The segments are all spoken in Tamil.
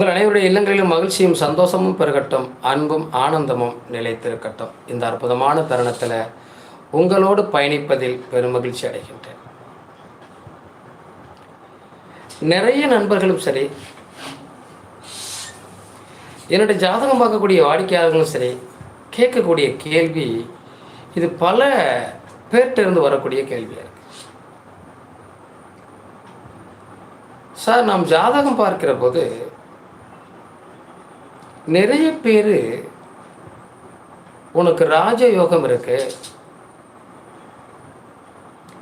உங்கள் அனைவருடைய இல்லங்களிலும் மகிழ்ச்சியும் சந்தோஷமும் பெருகட்டும், அன்பும் ஆனந்தமும் நிலைத்திருக்கட்டும். இந்த அற்புதமான தருணத்தில் உங்களோடு பயணிப்பதில் பெருமகிழ்ச்சி அடைகின்றேன். நிறைய நண்பர்களும் சரி, என்னுடைய ஜாதகம் பார்க்கக்கூடிய வாடிக்கையாளர்களும் சரி, கேட்கக்கூடிய கேள்வி இது பல பேர்கிட்ட வரக்கூடிய கேள்வியாக இருக்கு. சார், நாம் ஜாதகம் பார்க்கிற போது நிறைய பேர் உனக்கு ராஜயோகம் இருக்கு,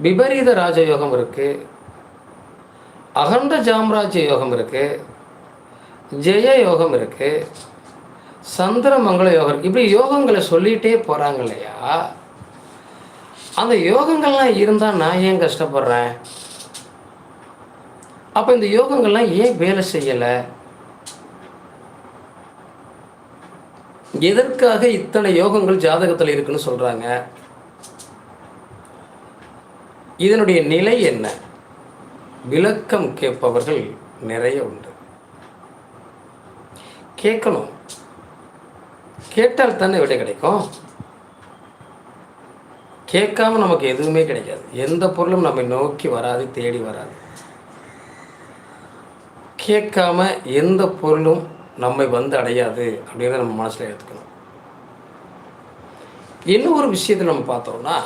விபரீத ராஜயோகம் இருக்கு, அகண்ட ஜாம்ராஜ்ய யோகம் இருக்கு, ஜெய யோகம் இருக்கு, சந்திர மங்கள யோகம், இப்படி யோகங்களை சொல்லிகிட்டே போகிறாங்க இல்லையா? அந்த யோகங்கள்லாம் இருந்தால் நான் ஏன் கஷ்டப்படுறேன்? அப்போ இந்த யோகங்கள்லாம் ஏன் வேலை செய்யலை? எதற்காக இத்தனை யோகங்கள் ஜாதகத்தில் இருக்குன்னு சொல்கிறாங்க? இதனுடைய நிலை என்ன? விளக்கம் கேட்பவர்கள் நிறைய உண்டு. கேட்கணும், கேட்டால் தானே விடை கிடைக்கும். கேட்காம நமக்கு எதுவுமே கிடைக்காது. எந்த பொருளும் நம்மை நோக்கி வராது, தேடி வராது. கேட்காம எந்த பொருளும் நம்மை வந்து அடையாது அப்படிங்கிறத நம்ம மனசில் எடுத்துக்கணும். இன்னும் ஒரு விஷயத்தில் நம்ம பார்த்தோம்னா,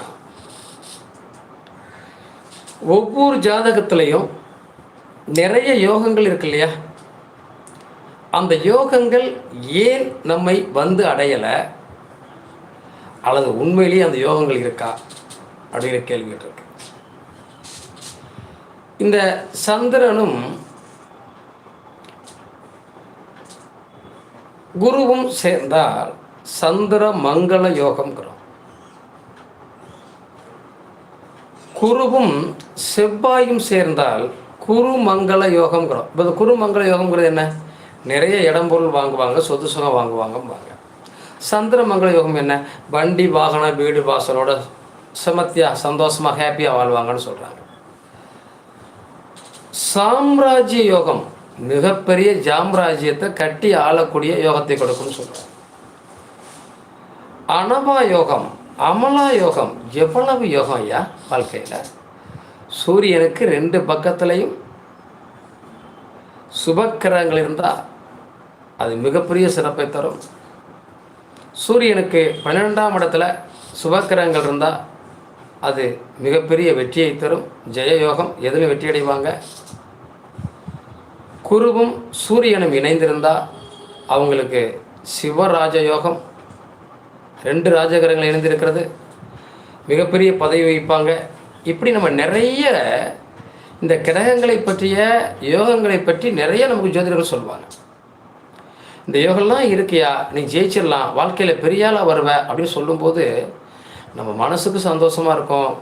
ஒவ்வொரு ஜாதகத்திலையும் நிறைய யோகங்கள் இருக்கு இல்லையா? அந்த யோகங்கள் ஏன் நம்மை வந்து அடையலை, அல்லது உண்மையிலேயே அந்த யோகங்கள் இருக்கா அப்படிங்கிற கேள்வி இருக்கு. இந்த சந்திரனும் குருவும் சேர்ந்தால் சந்திர மங்கள யோகம்ங்கிறோம். குருவும் செவ்வாயும் சேர்ந்தால் குரு மங்கள யோகம்ங்கிறோம். இப்போ இந்த குரு மங்கள யோகம்ங்கிறது என்ன? நிறைய இடம் பொருள் வாங்குவாங்க, சொத்து சுகம் வாங்குவாங்க. சந்திர மங்கள யோகம் என்ன? வண்டி வாகன வீடு வாசலோட சமத்தியாக சந்தோஷமாக ஹாப்பியாக வாழ்வாங்கன்னு சொல்கிறாங்க. சாம்ராஜ்ய யோகம் மிகப்பெரிய ஜாம்ராஜ்யத்தை கட்டி ஆளக்கூடிய யோகத்தை கொடுக்கும்னு சொல்கிறாங்க. அனவா யோகம், அமலா யோகம், எவ்வளவு யோகம் ஐயா வாழ்க்கையில்! சூரியனுக்கு 2 பக்கத்துலையும் சுபக்கிரகங்கள் இருந்தால் அது மிகப்பெரிய சிறப்பை தரும். சூரியனுக்கு 12ஆம் இடத்துல சுபக்கிரகங்கள் இருந்தால் அது மிகப்பெரிய வெற்றியை தரும். ஜெயயோகம், எதிலும் வெற்றி அடைவாங்க. குருவும் சூரியனும் இணைந்திருந்தால் அவங்களுக்கு சிவராஜயோகம், 2 ராஜகிரகங்கள் இணைந்திருக்கிறது, மிகப்பெரிய பதவி வைப்பாங்க. இப்படி நம்ம நிறைய இந்த கிரகங்களை பற்றிய யோகங்களை பற்றி நிறைய நமக்கு ஜோதிடர்கள் சொல்லுவாங்க. இந்த யோகம்லாம் இருக்கியா, நீ ஜெயிச்சிடலாம், வாழ்க்கையில் பெரிய ஆளாக வருவ அப்படின்னு சொல்லும்போது நம்ம மனசுக்கு சந்தோஷமாக இருக்கும்.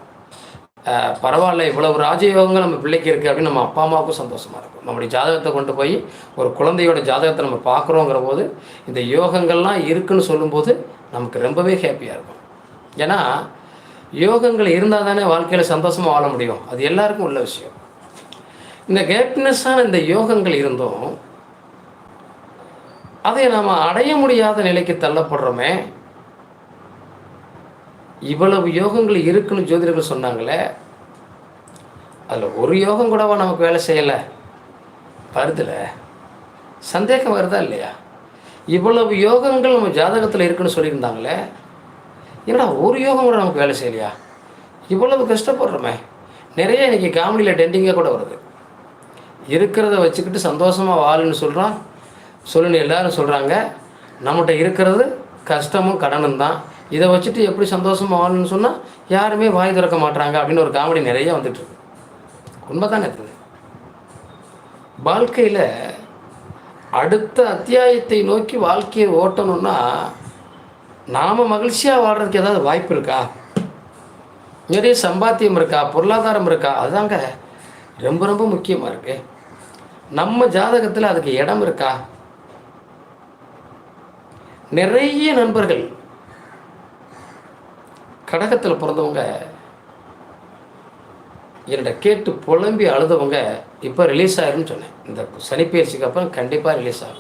பரவாயில்ல, இவ்வளவு ராஜயோகங்கள் நம்ம பிள்ளைக்கு இருக்குது அப்படின்னு நம்ம அப்பா அம்மாவுக்கும் சந்தோஷமாக இருக்கும். நம்முடைய ஜாதகத்தை கொண்டு போய் ஒரு குழந்தையோட ஜாதகத்தை நம்ம பார்க்குறோங்கிற போது இந்த யோகங்கள்லாம் இருக்குன்னு சொல்லும்போது நமக்கு ரொம்பவே ஹாப்பியாக இருக்கும். ஏன்னா யோகங்கள் இருந்தால் தானே வாழ்க்கையில் சந்தோஷமாக வாழ முடியும். அது எல்லாருக்கும் உள்ள விஷயம். இந்த ஹாப்பினஸ்ஸான இந்த யோகங்கள் இருந்தும் அதை நாம் அடைய முடியாத நிலைக்கு தள்ளப்படுறோமே. இவ்வளவு யோகங்கள் இருக்குன்னு ஜோதிடர்கள் சொன்னாங்களே, அதில் ஒரு யோகம் கூடவா நமக்கு வேலை செய்யலை? வருதுல சந்தேகம் வருதா இல்லையா? இவ்வளவு யோகங்கள் நம்ம ஜாதகத்தில் இருக்குன்னு சொல்லியிருந்தாங்களே, என்னடா ஒரு யோகம் கூட நமக்கு வேலை செய்யலையா? இவ்வளவு கஷ்டப்படுறோமே. நிறைய இன்றைக்கி காமெடியில் டெண்டிங்காக கூட வருது. இருக்கிறத வச்சுக்கிட்டு சந்தோஷமாக வாழுன்னு சொல்லுன்னு எல்லாரும் சொல்கிறாங்க. நம்மகிட்ட இருக்கிறது கஷ்டமும் கடனும் தான். இதை வச்சுட்டு எப்படி சந்தோஷமாக வாழணும்னு சொன்னால் யாருமே வாய் திறக்க மாட்டாங்க அப்படின்னு ஒரு காமெடி நிறைய வந்துட்டுருக்கு. உண்மை தானே இருக்குது. வாழ்க்கையில் அடுத்த அத்தியாயத்தை நோக்கி வாழ்க்கையை ஓட்டணும்னா நாம் மகிழ்ச்சியாக வாழ்கிறதுக்கு ஏதாவது வாய்ப்பு இருக்கா? நிறைய சம்பாத்தியம் இருக்கா? பொருளாதாரம் இருக்கா? அதுதாங்க ரொம்ப ரொம்ப முக்கியமாக இருக்குது. நம்ம ஜாதகத்தில் அதுக்கு இடம் இருக்கா? நிறைய நண்பர்கள் கடகத்தில் பிறந்தவங்க என்கிட்ட கேட்டு புலம்பி அழுதவங்க இப்போ ரிலீஸ் ஆயிரும்னு சொன்னேன். இந்த சனிப்பெயர்ச்சிக்கு அப்புறம் கண்டிப்பாக ரிலீஸ் ஆகும்.